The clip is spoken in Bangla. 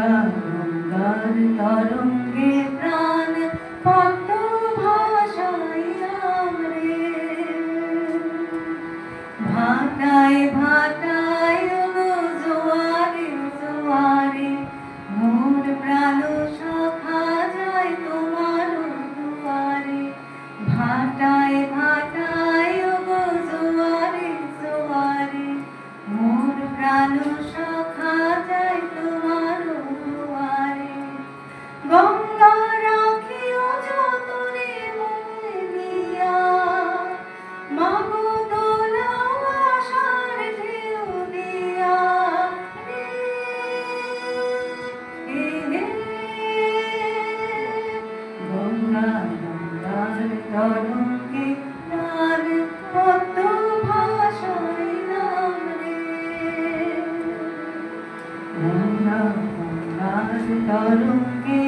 গঙ্গার তরঙ্গে প্রাণ পদ্ম ভাসাইলাম রে। ভাটায় ভাটায় ওগো জোয়ারে জোয়ারে মোর প্রাণ শাখা যায় তোমার দুয়ারে। ভাটায় ভাটায় ওগো জোয়ারে জোয়ারে মোর প্রাণ শাখা যায় তোমার দুয়ারে। গঙ্গা রাখিও যতনে মনে নিয়া, মাগো দোলাও আশার ঢেউ দিয়া রে। গঙ্গা গঙ্গার তরঙ্গে প্রাণ পদ্ম ভাসাইলাম রে। গঙ্গা গঙ্গার তরঙ্গে